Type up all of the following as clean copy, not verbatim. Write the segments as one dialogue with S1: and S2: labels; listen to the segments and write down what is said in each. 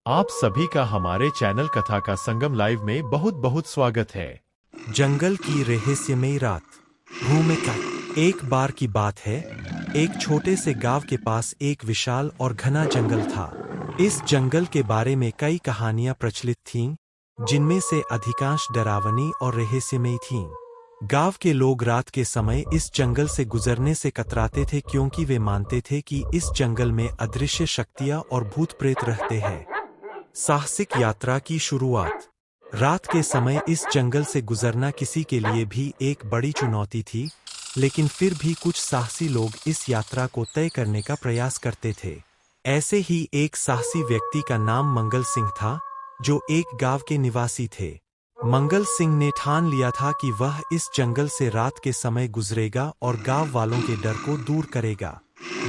S1: आप सभी का हमारे चैनल कथा का संगम लाइव में बहुत बहुत स्वागत है।
S2: जंगल की रहस्यमयी रात। भूमिका। एक बार की बात है, एक छोटे से गांव के पास एक विशाल और घना जंगल था। इस जंगल के बारे में कई कहानियां प्रचलित थीं, जिनमें से अधिकांश डरावनी और रहस्यमयी थीं। गांव के लोग रात के समय इस जंगल से गुजरने से कतराते थे, क्योंकि वे मानते थे कि इस जंगल में अदृश्य शक्तियां और भूत प्रेत रहते हैं। साहसिक यात्रा की शुरुआत। रात के समय इस जंगल से गुजरना किसी के लिए भी एक बड़ी चुनौती थी, लेकिन फिर भी कुछ साहसी लोग इस यात्रा को तय करने का प्रयास करते थे। ऐसे ही एक साहसी व्यक्ति का नाम मंगल सिंह था, जो एक गांव के निवासी थे। मंगल सिंह ने ठान लिया था कि वह इस जंगल से रात के समय गुजरेगा और गांव वालों के डर को दूर करेगा।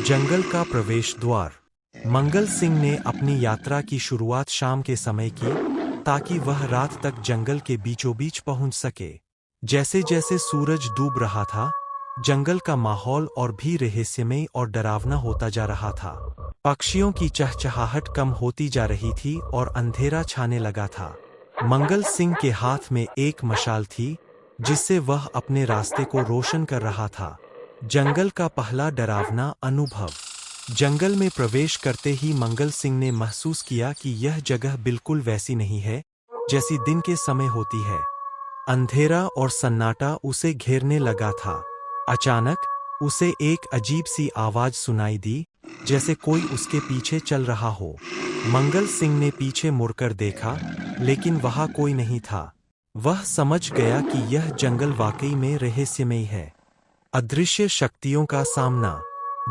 S2: जंगल का प्रवेश द्वार। मंगल सिंह ने अपनी यात्रा की शुरुआत शाम के समय की, ताकि वह रात तक जंगल के बीचों बीच पहुंच सके। जैसे जैसे सूरज डूब रहा था, जंगल का माहौल और भी रहस्यमय और डरावना होता जा रहा था। पक्षियों की चहचहाहट कम होती जा रही थी और अंधेरा छाने लगा था। मंगल सिंह के हाथ में एक मशाल थी, जिससे वह अपने रास्ते को रोशन कर रहा था। जंगल का पहला डरावना अनुभव। जंगल में प्रवेश करते ही मंगल सिंह ने महसूस किया कि यह जगह बिल्कुल वैसी नहीं है जैसी दिन के समय होती है। अंधेरा और सन्नाटा उसे घेरने लगा था। अचानक उसे एक अजीब सी आवाज सुनाई दी, जैसे कोई उसके पीछे चल रहा हो। मंगल सिंह ने पीछे मुड़कर देखा, लेकिन वहां कोई नहीं था। वह समझ गया कि यह जंगल वाकई में रहस्यमय है। अदृश्य शक्तियों का सामना।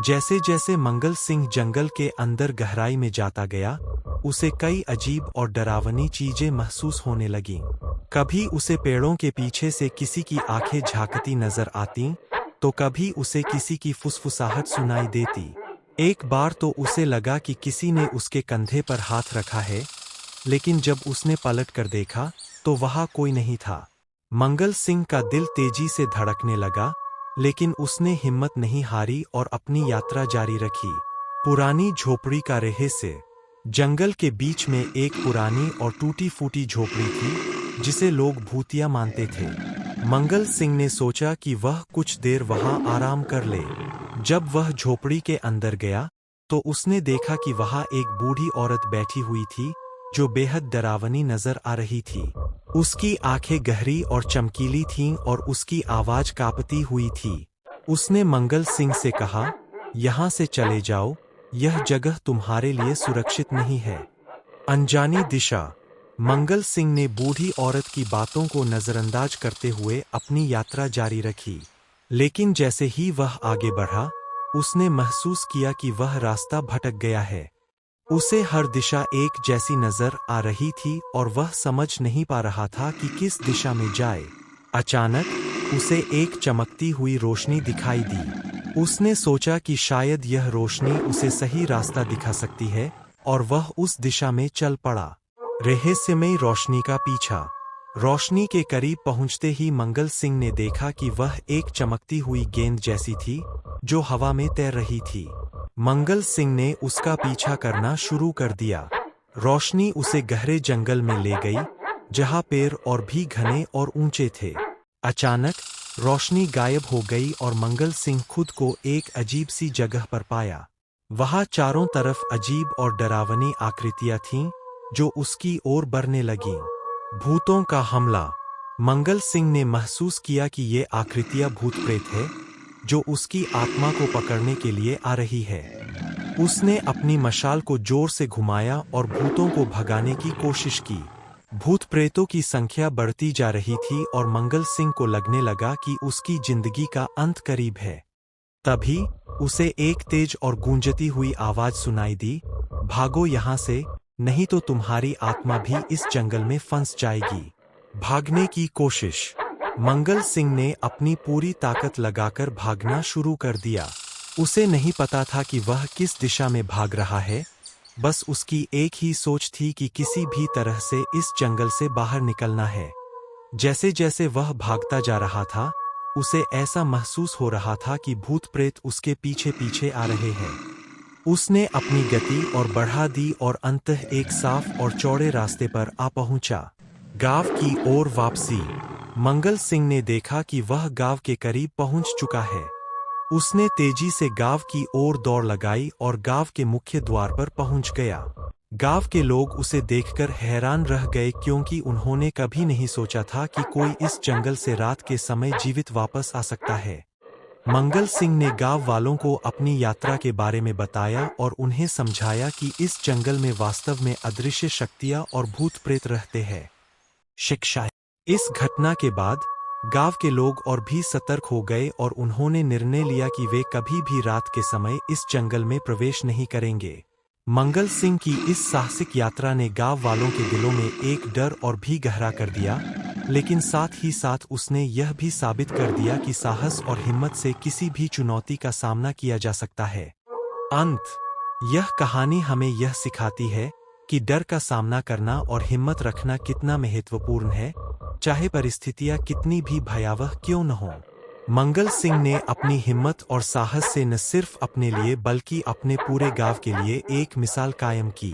S2: जैसे जैसे मंगल सिंह जंगल के अंदर गहराई में जाता गया, उसे कई अजीब और डरावनी चीजें महसूस होने लगीं। कभी उसे पेड़ों के पीछे से किसी की आंखें झांकती नजर आतीं, तो कभी उसे किसी की फुसफुसाहट सुनाई देती। एक बार तो उसे लगा कि किसी ने उसके कंधे पर हाथ रखा है, लेकिन जब उसने पलट कर देखा, तो वहां कोई नहीं था। मंगल सिंह का दिल तेजी से धड़कने लगा, लेकिन उसने हिम्मत नहीं हारी और अपनी यात्रा जारी रखी। पुरानी झोपड़ी का रहस्य। जंगल के बीच में एक पुरानी और टूटी-फूटी झोपड़ी थी, जिसे लोग भूतिया मानते थे। मंगल सिंह ने सोचा कि वह कुछ देर वहां आराम कर ले। जब वह झोपड़ी के अंदर गया, तो उसने देखा कि वहां एक बूढ़ी औरत बैठी हुई थी, जो बेहद डरावनी नजर आ रही थी। उसकी आंखें गहरी और चमकीली थीं और उसकी आवाज कांपती हुई थी। उसने मंगल सिंह से कहा, "यहाँ से चले जाओ, यह जगह तुम्हारे लिए सुरक्षित नहीं है।" अनजानी दिशा। मंगल सिंह ने बूढ़ी औरत की बातों को नजरअंदाज करते हुए अपनी यात्रा जारी रखी। लेकिन जैसे ही वह आगे बढ़ा, उसने महसूस किया कि वह रास्ता भटक गया है। उसे हर दिशा एक जैसी नजर आ रही थी और वह समझ नहीं पा रहा था कि किस दिशा में जाए। अचानक उसे एक चमकती हुई रोशनी दिखाई दी। उसने सोचा कि शायद यह रोशनी उसे सही रास्ता दिखा सकती है, और वह उस दिशा में चल पड़ा। रहस्यमय रोशनी का पीछा। रोशनी के करीब पहुंचते ही मंगल सिंह ने देखा कि वह एक चमकती हुई गेंद जैसी थी, जो हवा में तैर रही थी। मंगल सिंह ने उसका पीछा करना शुरू कर दिया। रोशनी उसे गहरे जंगल में ले गई, जहां पेड़ और भी घने और ऊंचे थे। अचानक रोशनी गायब हो गई और मंगल सिंह खुद को एक अजीब सी जगह पर पाया। वहां चारों तरफ अजीब और डरावनी आकृतियां थीं, जो उसकी ओर बढ़ने लगीं। भूतों का हमला। मंगल सिंह ने महसूस किया कि ये आकृतियां भूत प्रेत है, जो उसकी आत्मा को पकड़ने के लिए आ रही है। उसने अपनी मशाल को जोर से घुमाया और भूतों को भगाने की कोशिश की। भूत प्रेतों की संख्या बढ़ती जा रही थी और मंगल सिंह को लगने लगा कि उसकी जिंदगी का अंत करीब है। तभी उसे एक तेज और गूंजती हुई आवाज सुनाई दी, "भागो यहाँ से, नहीं तो तुम्हारी आत्मा भी इस जंगल में फंस जाएगी।" भागने की कोशिश। मंगल सिंह ने अपनी पूरी ताकत लगाकर भागना शुरू कर दिया। उसे नहीं पता था कि वह किस दिशा में भाग रहा है, बस उसकी एक ही सोच थी कि किसी भी तरह से इस जंगल से बाहर निकलना है। जैसे जैसे वह भागता जा रहा था, उसे ऐसा महसूस हो रहा था कि भूत प्रेत उसके पीछे पीछे आ रहे हैं। उसने अपनी गति और बढ़ा दी और अंततः एक साफ और चौड़े रास्ते पर आ पहुंचा। गांव की ओर वापसी। मंगल सिंह ने देखा कि वह गांव के करीब पहुंच चुका है। उसने तेजी से गांव की ओर दौड़ लगाई और गांव के मुख्य द्वार पर पहुंच गया। गांव के लोग उसे देखकर हैरान रह गए क्योंकि उन्होंने कभी नहीं सोचा था कि कोई इस जंगल से रात के समय जीवित वापस आ सकता है। मंगल सिंह ने गांव वालों को अपनी यात्रा के बारे में बताया और उन्हें समझाया कि इस जंगल में वास्तव में अदृश्य शक्तियां और भूत प्रेत रहते हैं। शिक्षा। इस घटना के बाद गांव के लोग और भी सतर्क हो गए और उन्होंने निर्णय लिया कि वे कभी भी रात के समय इस जंगल में प्रवेश नहीं करेंगे। मंगल सिंह की इस साहसिक यात्रा ने गांव वालों के दिलों में एक डर और भी गहरा कर दिया, लेकिन साथ ही साथ उसने यह भी साबित कर दिया कि साहस और हिम्मत से किसी भी चुनौती का सामना किया जा सकता है। अंत। यह कहानी हमें यह सिखाती है कि डर का सामना करना और हिम्मत रखना कितना महत्वपूर्ण है, चाहे परिस्थितियां कितनी भी भयावह क्यों न हों। मंगल सिंह ने अपनी हिम्मत और साहस से न सिर्फ अपने लिए बल्कि अपने पूरे गांव के लिए एक मिसाल कायम की।